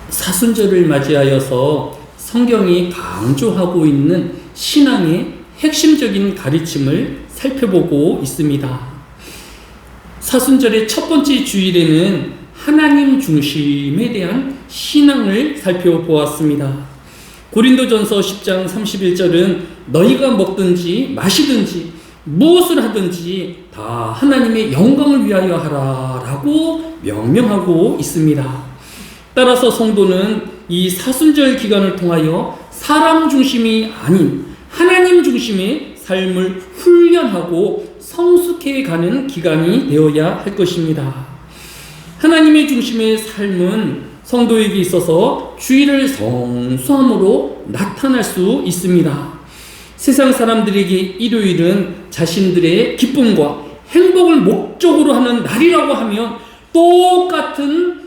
사순절을 맞이하여서 성경이 강조하고 있는 신앙의 핵심적인 가르침을 살펴보고 있습니다. 사순절의 첫 번째 주일에는 하나님 중심에 대한 신앙을 살펴보았습니다. 고린도전서 10장 31절은 너희가 먹든지 마시든지 무엇을 하든지 다 하나님의 영광을 위하여 하라 라고 명령하고 있습니다. 따라서 성도는 이 사순절 기간을 통하여 사람 중심이 아닌 하나님 중심의 삶을 훈련하고 성숙해 가는 기간이 되어야 할 것입니다. 하나님의 중심의 삶은 성도에게 있어서 주일을 성수함으로 나타날 수 있습니다. 세상 사람들에게 일요일은 자신들의 기쁨과 행복을 목적으로 하는 날이라고 하면 똑같은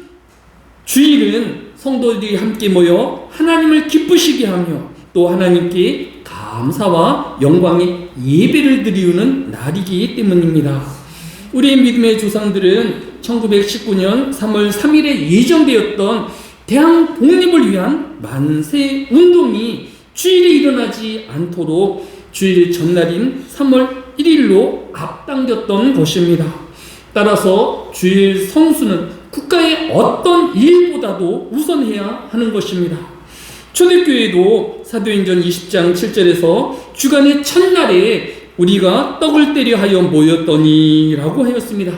주일은 성도들이 함께 모여 하나님을 기쁘시게 하며 또 하나님께 감사와 영광의 예배를 드리우는 날이기 때문입니다. 우리의 믿음의 조상들은 1919년 3월 3일에 예정되었던 대한 독립을 위한 만세 운동이 주일에 일어나지 않도록 주일 전날인 3월 1일로 앞당겼던 것입니다. 따라서 주일 성수는 국가의 어떤 일보다도 우선해야 하는 것입니다. 초대교회도 사도행전 20장 7절에서 주간의 첫날에 우리가 떡을 떼려 하여 모였더니 라고 하였습니다.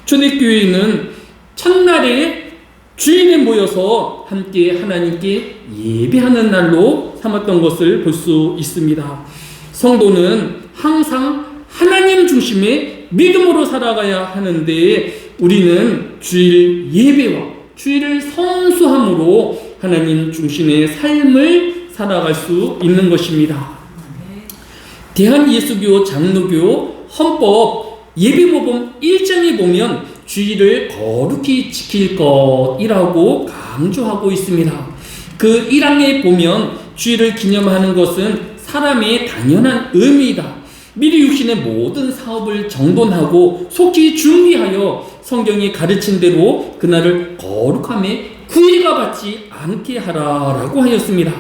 초대교회는 첫날에 주일에 모여서 함께 하나님께 예배하는 날로 삼았던 것을 볼 수 있습니다. 성도는 항상 하나님 중심의 믿음으로 살아가야 하는데 우리는 주일 예배와 주일을 성수함으로 하나님 중심의 삶을 살아갈 수 있는 것입니다. 대한예수교 장로교 헌법 예배모범 1장에 보면 주일을 거룩히 지킬 것이라고 강조하고 있습니다. 그 1항에 보면 주일을 기념하는 것은 사람의 당연한 의미이다. 미리 육신의 모든 사업을 정돈하고 속히 준비하여 성경이 가르친 대로 그날을 거룩함에 구애가 받지 않게 하라라고 하였습니다.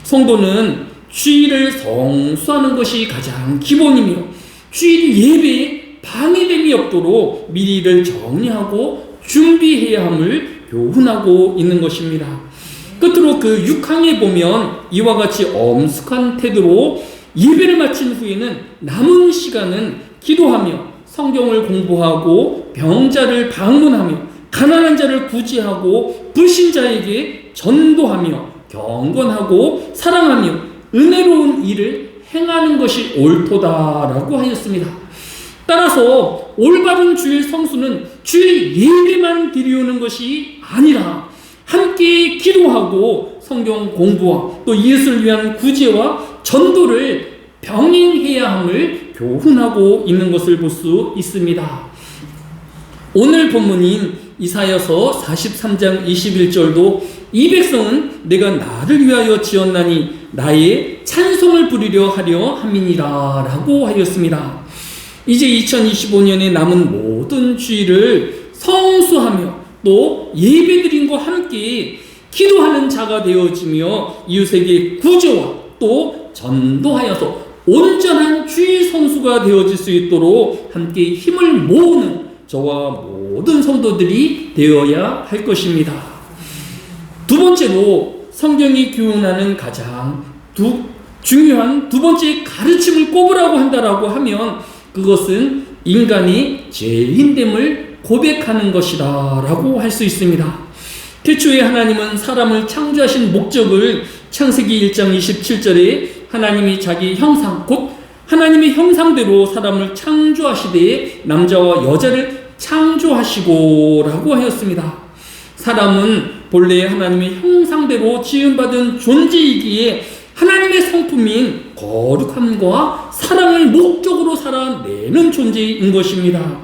성도는 주일을 성수하는 것이 가장 기본이며 주일 예배에 방해됨이 없도록 미리 이를 정리하고 준비해야 함을 교훈하고 있는 것입니다. 끝으로 그 6항에 보면 이와 같이 엄숙한 태도로 예배를 마친 후에는 남은 시간은 기도하며 성경을 공부하고 병자를 방문하며 가난한 자를 구제하고 불신자에게 전도하며 경건하고 사랑하며 은혜로운 일을 행하는 것이 옳도다라고 하였습니다. 따라서 올바른 주일 성수는 주일 예배만 드리우는 것이 아니라 함께 기도하고 성경 공부와 또 이웃을 위한 구제와 전도를 병행해야 함을 교훈하고 있는 것을 볼 수 있습니다. 오늘 본문인 이사야서 43장 21절도 이 백성은 내가 나를 위하여 지었나니 나의 찬송을 부리려 하려 함이니라 라고 하였습니다. 이제 2025년에 남은 모든 주일을 성수하며 또 예배드림과 함께 기도하는 자가 되어지며 이웃에게 구제와 또 전도하여서 온전한 주일 성수가 되어질 수 있도록 함께 힘을 모으는 저와 모든 성도들이 되어야 할 것입니다. 두 번째로 성경이 교훈하는 가장 중요한 두 번째 가르침을 꼽으라고 한다라고 하면 그것은 인간이 죄인됨을 고백하는 것이다 라고 할 수 있습니다. 태초에 하나님은 사람을 창조하신 목적을 창세기 1장 27절에 하나님이 자기 형상 곧 하나님의 형상대로 사람을 창조하시되 남자와 여자를 창조하시고 라고 하였습니다. 사람은 본래 하나님의 형상대로 지음받은 존재이기에 하나님의 성품인 거룩함과 사랑을 목적으로 살아내는 존재인 것입니다.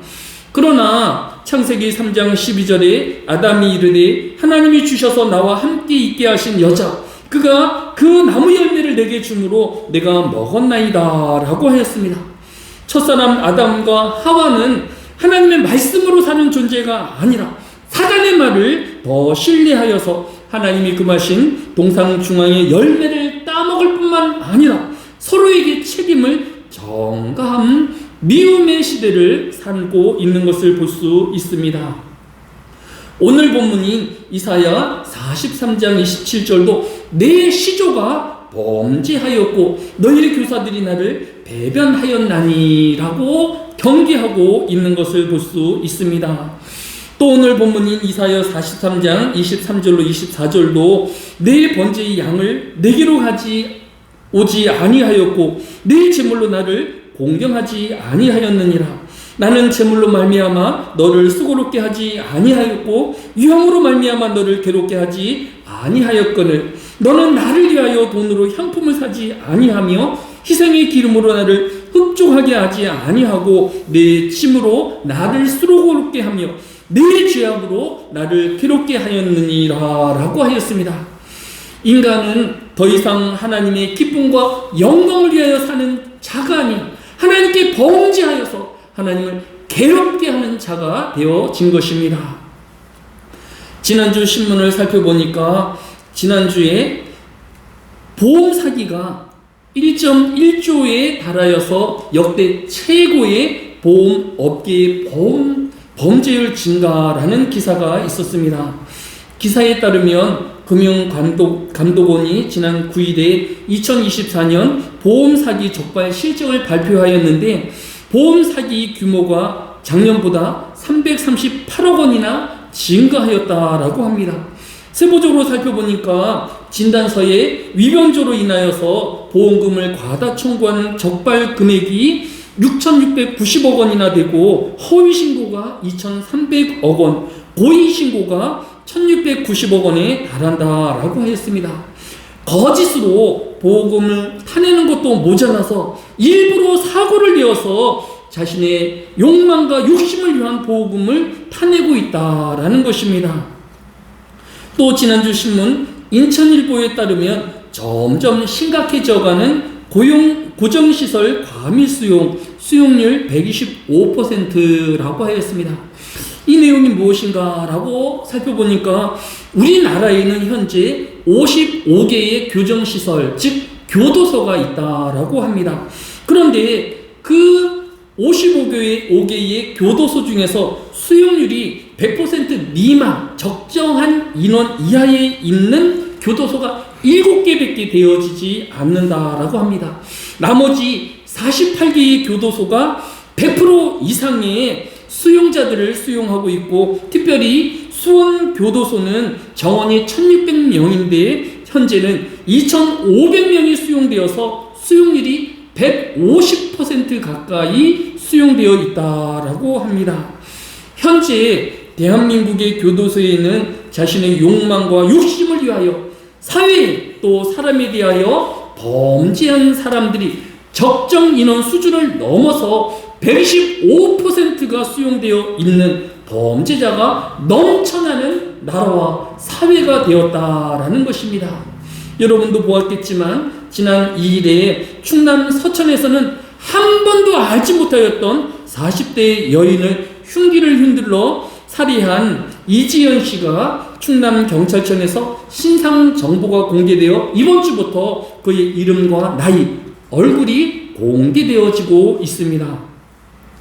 그러나 창세기 3장 12절에 아담이 이르되 하나님이 주셔서 나와 함께 있게 하신 여자 그가 그 나무 열매를 내게 주므로 내가 먹었나이다 라고 하였습니다. 첫사람 아담과 하와는 하나님의 말씀으로 사는 존재가 아니라 사단의 말을 더 신뢰하여서 하나님이 금하신 동상 중앙의 열매를 따먹을 뿐만 아니라 서로에게 책임을 전가한 미움의 시대를 살고 있는 것을 볼 수 있습니다. 오늘 본문인 이사야 43장 27절도 내 시조가 범죄하였고 너희의 교사들이 나를 배변하였나니 라고 경계하고 있는 것을 볼 수 있습니다. 또 오늘 본문인 이사야 43장 23절로 24절도 내 번제의 양을 내게로 오지 아니하였고 내 제물로 나를 공경하지 아니하였느니라. 나는 제물로 말미암아 너를 수고롭게 하지 아니하였고 유황으로 말미암아 너를 괴롭게 하지 아니하였거늘 너는 나를 위하여 돈으로 향품을 사지 아니하며 희생의 기름으로 나를 흡족하게 하지 아니하고 내 침으로 나를 수고롭게 하며 내 죄악으로 나를 괴롭게 하였느니라 라고 하였습니다. 인간은 더 이상 하나님의 기쁨과 영광을 위하여 사는 자가 아닌 하나님께 범죄하여서 하나님을 괴롭게 하는 자가 되어진 것입니다. 지난주 신문을 살펴보니까 지난주에 보험 사기가 1.1조에 달하여서 역대 최고의 보험 업계의 범죄율 증가라는 기사가 있었습니다. 기사에 따르면 금융감독원이 지난 9일에 2024년 보험사기 적발 실적을 발표하였는데 보험사기 규모가 작년보다 338억 원이나 증가하였다라고 합니다. 세부적으로 살펴보니까 진단서에 위변조로 인하여서 보험금을 과다 청구한 적발 금액이 6,690억 원이나 되고 허위신고가 2,300억 원, 고의신고가 1,690억 원에 달한다라고 했습니다. 거짓으로 보험금을 타내는 것도 모자라서 일부러 사고를 내어서 자신의 욕망과 욕심을 위한 보험금을 타내고 있다라는 것입니다. 또 지난주 신문 인천일보에 따르면 점점 심각해져가는 고정시설 과밀 수용률 125%라고 하였습니다. 이 내용이 무엇인가 라고 살펴보니까 우리나라에는 현재 55개의 교정시설, 즉 교도소가 있다라고 합니다. 그런데 그 55개의 교도소 중에서 수용률이 100% 미만, 적정한 인원 이하에 있는 교도소가 7개밖에 되어지지 않는다라고 합니다. 나머지 48개의 교도소가 100% 이상의 수용자들을 수용하고 있고 특별히 수원교도소는 정원이 1600명인데 현재는 2500명이 수용되어서 수용률이 150% 가까이 수용되어 있다라고 합니다. 현재 대한민국의 교도소에는 자신의 욕망과 욕심을 위하여 사회 또 사람에 대하여 범죄한 사람들이 적정 인원 수준을 넘어서 125%가 수용되어 있는 범죄자가 넘쳐나는 나라와 사회가 되었다라는 것입니다. 여러분도 보았겠지만 지난 2일에 충남 서천에서는 한 번도 알지 못하였던 40대 여인을 흉기를 흔들러 살해한 이지연 씨가 충남 경찰청에서 신상 정보가 공개되어 이번 주부터 그의 이름과 나이, 얼굴이 공개되어지고 있습니다.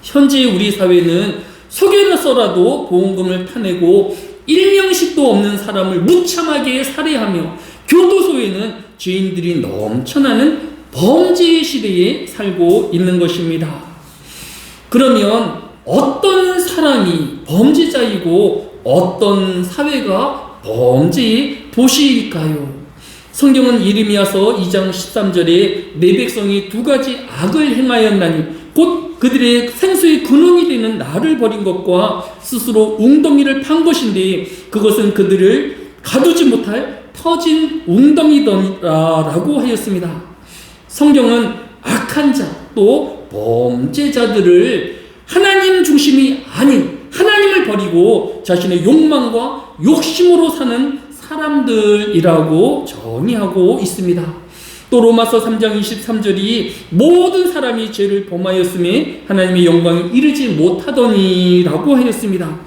현재 우리 사회는 속여서라도 보험금을 타내고 일명식도 없는 사람을 무참하게 살해하며 교도소에는 죄인들이 넘쳐나는 범죄의 시대에 살고 있는 것입니다. 그러면 어떤 사람이 범죄자이고 어떤 사회가 범죄의 도시일까요? 성경은 예레미야서 2장 13절에 내 백성이 두 가지 악을 행하였나니 곧 그들의 생수의 근원이 되는 나를 버린 것과 스스로 웅덩이를 판 것인데 그것은 그들을 가두지 못할 터진 웅덩이더라라고 하였습니다. 성경은 악한 자 또 범죄자들을 하나님 중심이 아닌 하나님을 버리고 자신의 욕망과 욕심으로 사는 사람들이라고 정의하고 있습니다. 또 로마서 3장 23절이 모든 사람이 죄를 범하였음에 하나님의 영광에 이르지 못하더니라고 하였습니다.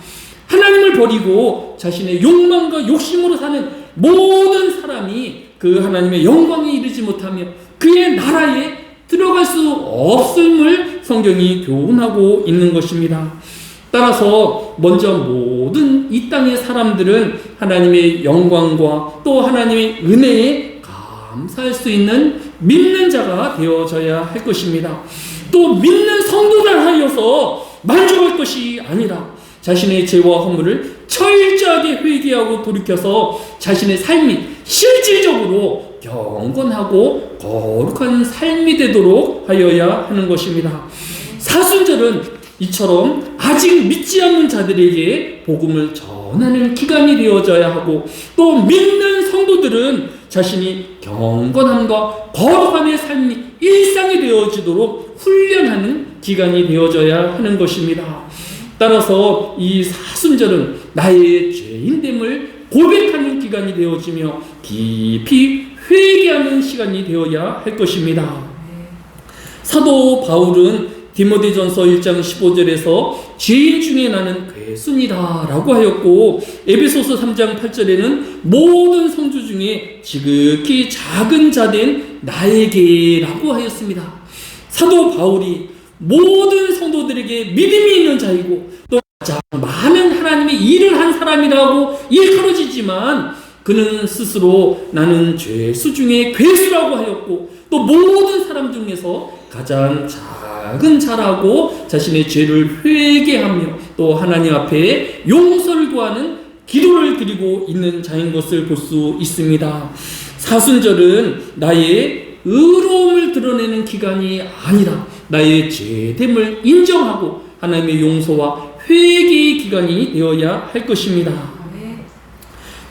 하나님을 버리고 자신의 욕망과 욕심으로 사는 모든 사람이 그 하나님의 영광에 이르지 못하며 그의 나라에 들어갈 수 없음을 성경이 교훈하고 있는 것입니다. 따라서 먼저 모든 이 땅의 사람들은 하나님의 영광과 또 하나님의 은혜에 감사할 수 있는 믿는 자가 되어져야 할 것입니다. 또 믿는 성도들 하여서 만족할 것이 아니라 자신의 죄와 허물을 철저하게 회개하고 돌이켜서 자신의 삶이 실질적으로 경건하고 거룩한 삶이 되도록 하여야 하는 것입니다. 사순절은 이처럼 아직 믿지 않는 자들에게 복음을 전하는 기간이 되어져야 하고 또 믿는 성도들은 자신이 경건함과 거룩함의 삶이 일상이 되어지도록 훈련하는 기간이 되어져야 하는 것입니다. 따라서 이 사순절은 나의 죄인됨을 고백하는 기간이 되어지며 깊이 회개하는 시간이 되어야 할 것입니다. 사도 바울은 디모데전서 1장 15절에서 죄인 중에 나는 괴순이다 라고 하였고 에베소서 3장 8절에는 모든 성주 중에 지극히 작은 자된 나에게 라고 하였습니다. 사도 바울이 모든 성도들에게 믿음이 있는 자이고 또 가장 많은 하나님의 일을 한 사람이라고 일컬어지지만 그는 스스로 나는 죄수 중에 괴수라고 하였고 또 모든 사람 중에서 가장 작은 자라고 자신의 죄를 회개하며 또 하나님 앞에 용서를 구하는 기도를 드리고 있는 자인 것을 볼 수 있습니다. 사순절은 나의 의로움을 드러내는 기간이 아니라 나의 죄됨을 인정하고 하나님의 용서와 회개의 기간이 되어야 할 것입니다.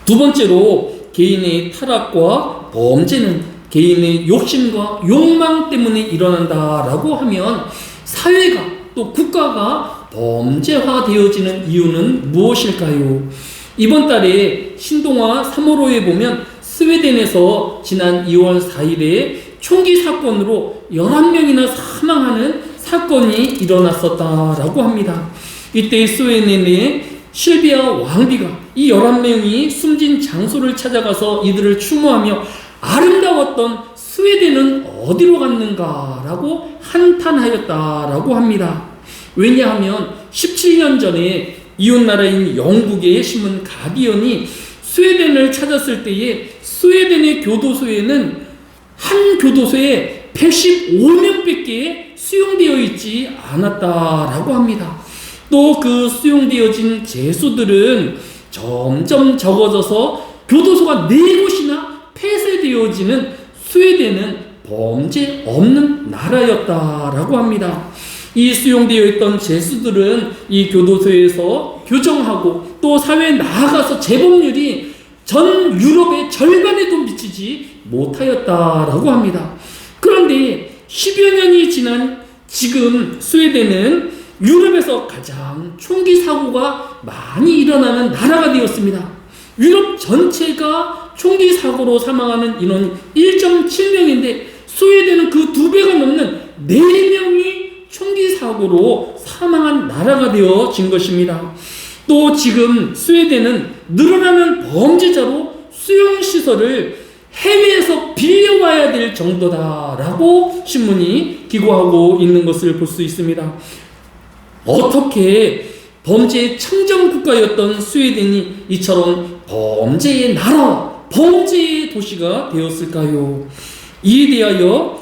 두 번째로 개인의 타락과 범죄는 개인의 욕심과 욕망 때문에 일어난다라고 하면 사회가 또 국가가 범죄화되어지는 이유는 무엇일까요? 이번 달에 신동아 3월호에 보면 스웨덴에서 지난 2월 4일에 총기 사건으로 11명이나 사망하는 사건이 일어났었다라고 합니다. 이때 스웨덴의 실비아 왕비가 이 11명이 숨진 장소를 찾아가서 이들을 추모하며 아름다웠던 스웨덴은 어디로 갔는가라고 한탄하였다라고 합니다. 왜냐하면 17년 전에 이웃나라인 영국의 신문 가디언이 스웨덴을 찾았을 때에 스웨덴의 교도소에는 한 교도소에 115명밖에 수용되어 있지 않았다라고 합니다. 또 그 수용되어진 죄수들은 점점 적어져서 교도소가 4곳이나 폐쇄되어지는 스웨덴은 범죄 없는 나라였다라고 합니다. 이 수용되어 있던 죄수들은 이 교도소에서 교정하고 또 사회에 나아가서 재범률이 전 유럽의 절반에도 미치지 못하였다라고 합니다. 그런데 10여 년이 지난 지금 스웨덴은 유럽에서 가장 총기 사고가 많이 일어나는 나라가 되었습니다. 유럽 전체가 총기 사고로 사망하는 인원이 1.7명인데 스웨덴은 그 2배가 넘는 4명이 총기 사고로 사망한 나라가 되어진 것입니다. 또 지금 스웨덴은 늘어나는 범죄자로 수용시설을 해외에서 빌려와야 될 정도다라고 신문이 기고하고 있는 것을 볼 수 있습니다. 어떻게 범죄의 청정국가였던 스웨덴이 이처럼 범죄의 나라와 범죄의 도시가 되었을까요? 이에 대하여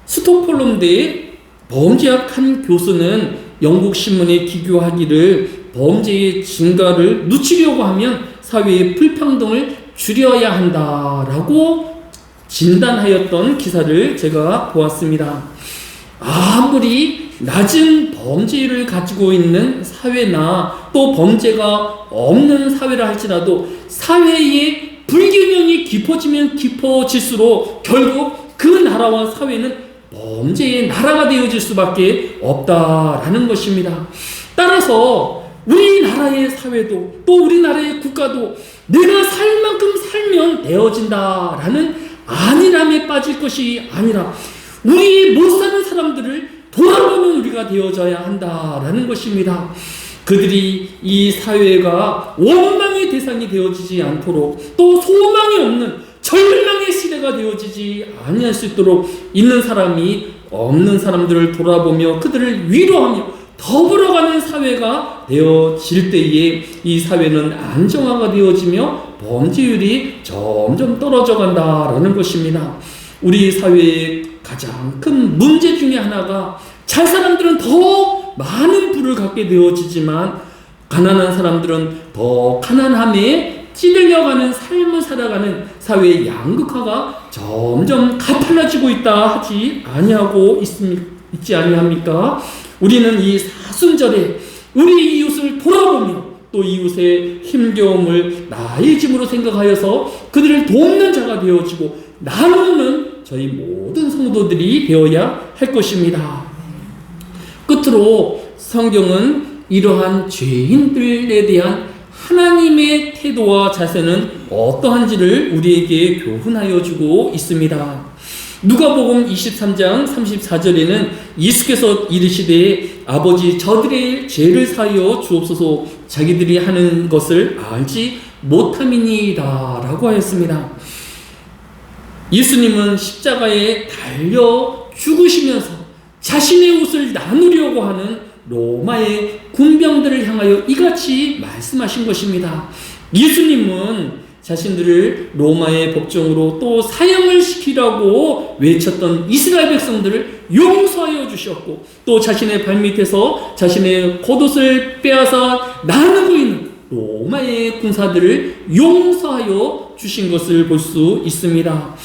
스톡홀름대의 범죄학 한 교수는 영국 신문에 기고하기를 범죄의 증가를 늦추려고 하면 사회의 불평등을 줄여야 한다라고 진단하였던 기사를 제가 보았습니다. 아무리 낮은 범죄를 가지고 있는 사회나 또 범죄가 없는 사회라 할지라도 사회의 불균형이 깊어지면 깊어질수록 결국 그 나라와 사회는 범죄의 나라가 되어질 수밖에 없다라는 것입니다. 따라서 우리나라의 사회도 또 우리나라의 국가도 내가 살 만큼 살면 되어진다라는 안일함에 빠질 것이 아니라 우리 못 사는 사람들을 돌아보는 우리가 되어져야 한다라는 것입니다. 그들이 이 사회가 원망의 대상이 되어지지 않도록 또 소망이 없는 절망의 시대가 되어지지 아니할 수 있도록 있는 사람이 없는 사람들을 돌아보며 그들을 위로하며 더불어가는 사회가 되어질 때에 이 사회는 안정화가 되어지며 범죄율이 점점 떨어져 간다라는 것입니다. 우리 사회의 가장 큰 문제 중에 하나가 잘 사람들은 더 많은 부를 갖게 되어지지만 가난한 사람들은 더 가난함에 찌들려가는 삶을 살아가는 사회의 양극화가 점점 가팔라지고 있다 하지 아니하고 있지 아니합니까? 우리는 이 사순절에 우리 이웃을 돌아보며 또 이웃의 힘겨움을 나의 짐으로 생각하여서 그들을 돕는 자가 되어지고 나누는 저희 모든 성도들이 되어야 할 것입니다. 끝으로 성경은 이러한 죄인들에 대한 하나님의 태도와 자세는 어떠한지를 우리에게 교훈하여 주고 있습니다. 누가복음 23장 34절에는 예수께서 이르시되 아버지 저들의 죄를 사하여 주옵소서 자기들이 하는 것을 알지 못함이니이다 라고 하였습니다. 예수님은 십자가에 달려 죽으시면서 자신의 옷을 나누려고 하는 로마의 군병들을 향하여 이같이 말씀하신 것입니다. 예수님은 자신들을 로마의 법정으로 또 사형을 시키라고 외쳤던 이스라엘 백성들을 용서하여 주셨고 또 자신의 발밑에서 자신의 겉옷을 빼앗아 나누고 있는 로마의 군사들을 용서하여 주신 것을 볼 수 있습니다.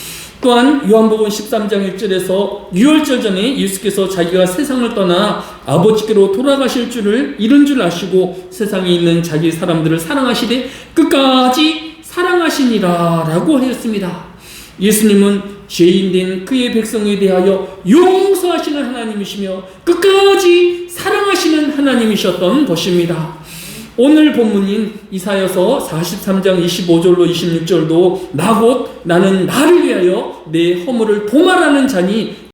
또한 요한복음 13장 1절에서 유월절 전에 예수께서 자기가 세상을 떠나 아버지께로 돌아가실 줄을 이른 줄 아시고 세상에 있는 자기 사람들을 사랑하시되 끝까지 사랑하시니라 라고 하였습니다. 예수님은 죄인된 그의 백성에 대하여 용서하시는 하나님이시며 끝까지 사랑하시는 하나님이셨던 것입니다. 오늘 본문인 이사야서 43장 25절로 26절도 나 곧 나는 나를 위하여 내 허물을 도말하는 자니